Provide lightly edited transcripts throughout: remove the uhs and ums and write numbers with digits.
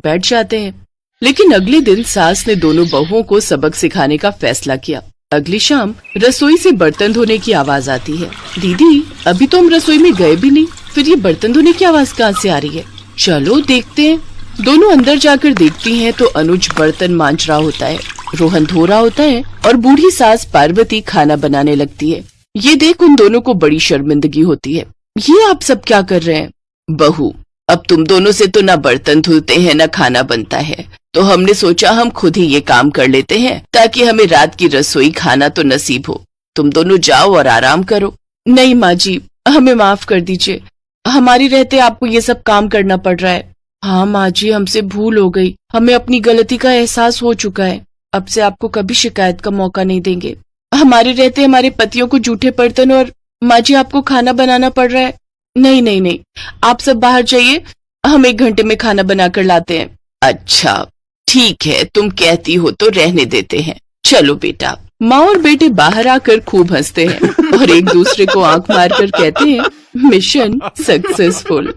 बैठ जाते हैं। लेकिन अगले दिन सास ने दोनों बहुओं को सबक सिखाने का फैसला किया। अगली शाम रसोई से बर्तन धोने की आवाज आती है। दीदी, अभी तो हम रसोई में गए भी नहीं, फिर ये बर्तन धोने की आवाज कहाँ से आ रही है? चलो देखते हैं। दोनों अंदर जाकर देखती हैं तो अनुज बर्तन मांज रहा होता है, रोहन धो रहा होता है और बूढ़ी सास पार्वती खाना बनाने लगती है। ये देख उन दोनों को बड़ी शर्मिंदगी होती है। ये आप सब क्या कर रहे हैं? बहू, अब तुम दोनों से तो ना बर्तन धुलते हैं ना खाना बनता है, तो हमने सोचा हम खुद ही ये काम कर लेते हैं ताकि हमें रात की रसोई खाना तो नसीब हो। तुम दोनों जाओ और आराम करो। नहीं माँ जी, हमें माफ कर दीजिए, हमारी रहते आपको ये सब काम करना पड़ रहा है। हाँ माँ जी, हमसे भूल हो गई, हमें अपनी गलती का एहसास हो चुका है। अब से आपको कभी शिकायत का मौका नहीं देंगे। हमारे रहते हमारे पतियों को जूठे बर्तन और माँ जी आपको खाना बनाना पड़ रहा है। नहीं नहीं नहीं, आप सब बाहर जाइए, हम 1 घंटे में खाना बनाकर लाते हैं। अच्छा ठीक है, तुम कहती हो तो रहने देते हैं। चलो बेटा। माँ और बेटे बाहर आकर खूब हंसते हैं और एक दूसरे को आंख मारकर कहते हैं, मिशन सक्सेसफुल।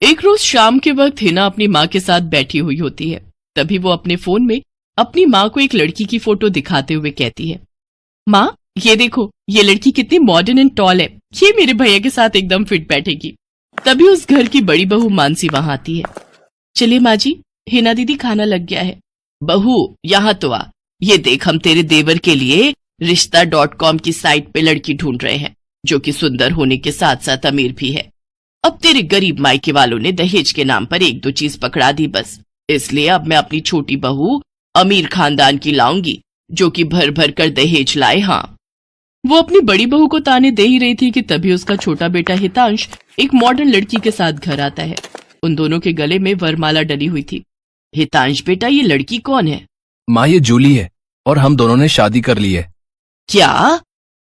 एक रोज शाम के वक्त हिना अपनी माँ के साथ बैठी हुई होती है। तभी वो अपने फोन में अपनी माँ को एक लड़की की फोटो दिखाते हुए कहती है, माँ ये देखो, ये लड़की कितनी मॉडर्न एंड टॉल है, ये मेरे भैया के साथ एकदम फिट बैठेगी। तभी उस घर की बड़ी बहू मानसी वहां आती है। चलिए माँ जी, हिना दीदी खाना लग गया है। बहू यहाँ तो आ, ये देख हम तेरे देवर के लिए रिश्ता.com की साइट पे लड़की ढूंढ रहे हैं जो कि सुंदर होने के साथ साथ अमीर भी है। अब तेरे गरीब मायके वालों ने दहेज के नाम पर 1-2 चीज पकड़ा दी बस, इसलिए अब मैं अपनी छोटी बहू अमीर खानदान की लाऊंगी जो कि भर भर कर दहेज लाए। हाँ, वो अपनी बड़ी बहू को ताने दे ही रही थी कि तभी उसका छोटा बेटा हितांश एक मॉडर्न लड़की के साथ घर आता है। उन दोनों के गले में वरमाला डली हुई थी। हितांश बेटा, ये लड़की कौन है? माँ ये जूली है और हम दोनों ने शादी कर ली है। क्या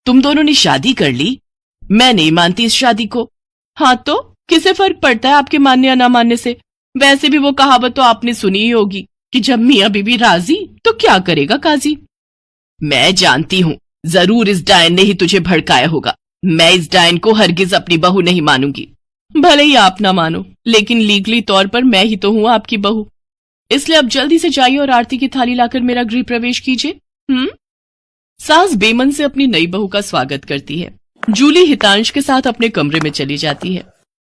तुम दोनों ने शादी कर ली? मैं नहीं मानती इस शादी को। हाँ तो किसे फर्क पड़ता है आपके मानने या ना मानने से? वैसे भी वो कहावत तो आपने सुनी ही होगी कि जब मियाँ बीबी राजी तो क्या करेगा काजी। मैं जानती हूँ, जरूर इस डायन ने ही तुझे भड़काया होगा। मैं इस डायन को हरगिज अपनी बहू नहीं मानूंगी। भले ही आप ना मानो, लेकिन लीगली तौर पर मैं ही तो हूँ आपकी बहू। इसलिए अब जल्दी से जाइए और आरती की थाली लाकर मेरा गृह प्रवेश कीजिए। सास बेमन से अपनी नई बहू का स्वागत करती है। जूली हितांश के साथ अपने कमरे में चली जाती है।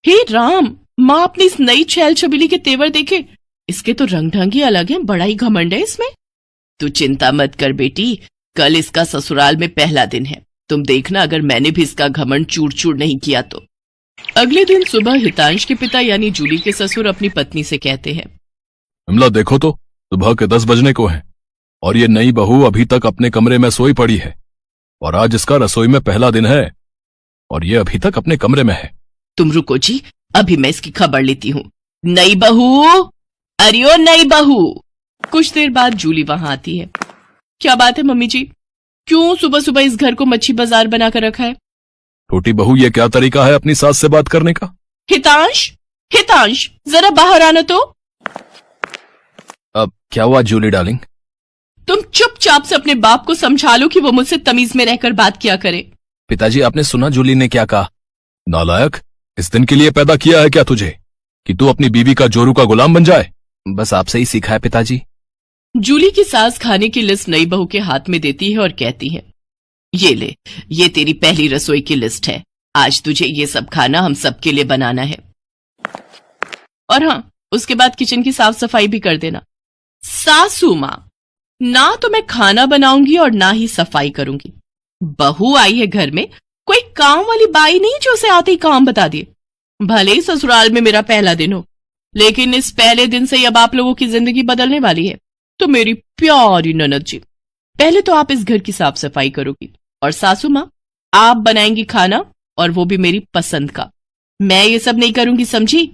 हे राम, माँ अपनी इस नई छैल छबीली के तेवर देखे, इसके तो रंग ढंग ही अलग है, बड़ा ही घमंड है इसमें। तू चिंता मत कर बेटी, कल इसका ससुराल में पहला दिन है, तुम देखना अगर मैंने भी इसका घमंड चूर चूर नहीं किया तो। अगले दिन सुबह हितांश के पिता यानी जूली के ससुर अपनी पत्नी से कहते हैं, विमला देखो तो, सुबह के 10 बजने को है और ये नई बहू अभी तक अपने कमरे में सोई पड़ी है और आज इसका रसोई में पहला दिन है और ये अभी तक अपने कमरे में है। तुम रुको जी, अभी मैं इसकी खबर लेती हूँ। नई बहू, अरे ओ नई बहू। कुछ देर बाद जूली वहां आती है। क्या बात है मम्मी जी, क्यों सुबह सुबह इस घर को मच्छी बाजार बनाकर रखा है? छोटी बहू, ये क्या तरीका है अपनी सास से बात करने का? हितांश, हितांश जरा बाहर आना तो। अब क्या हुआ जूली डार्लिंग? तुम चुपचाप से अपने बाप को समझा लो कि वो मुझसे तमीज में रहकर बात किया करे। पिताजी, आपने सुना जूली ने क्या कहा? नालायक, इस दिन के लिए पैदा किया है क्या तुझे कि तू अपनी बीवी का जोरू का गुलाम बन जाए? बस आपसे ही सीखा है पिताजी। जूली की सास खाने की लिस्ट नई बहू के हाथ में देती है और कहती है, ये ले, ये तेरी पहली रसोई की लिस्ट है। आज तुझे ये सब खाना हम सबके लिए बनाना है। और हाँ, उसके बाद किचन की साफ सफाई भी कर देना। सासू माँ, ना तो मैं खाना बनाऊंगी और ना ही सफाई करूंगी। बहू आई है घर में, कोई काम वाली बाई नहीं जो उसे आते ही काम बता दे। भले ही ससुराल में मेरा पहला दिन हो, लेकिन इस पहले दिन से अब आप लोगों की जिंदगी बदलने वाली है। तो मेरी प्यारी ननद जी, पहले तो आप इस घर की साफ सफाई करोगी और सासू माँ आप बनाएंगी खाना, और वो भी मेरी पसंद का। मैं ये सब नहीं करूंगी, समझी?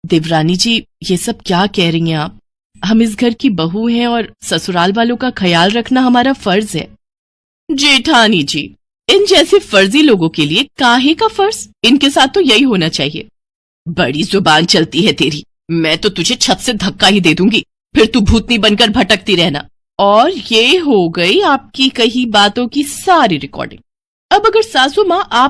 देवरानी जी, ये सब क्या कह रही हैं आप? हम इस घर की बहू हैं और ससुराल वालों का ख्याल रखना हमारा फर्ज है। जेठानी जी, इन जैसे फर्जी लोगों के लिए काहे का फर्ज? इनके साथ तो यही होना चाहिए। बड़ी जुबान चलती है तेरी, मैं तो तुझे छत से धक्का ही दे दूंगी, फिर तू भूतनी बनकर भटकती रहना। और ये हो गई आपकी कही बातों की सारी रिकॉर्डिंग। अब अगर सासू माँ आप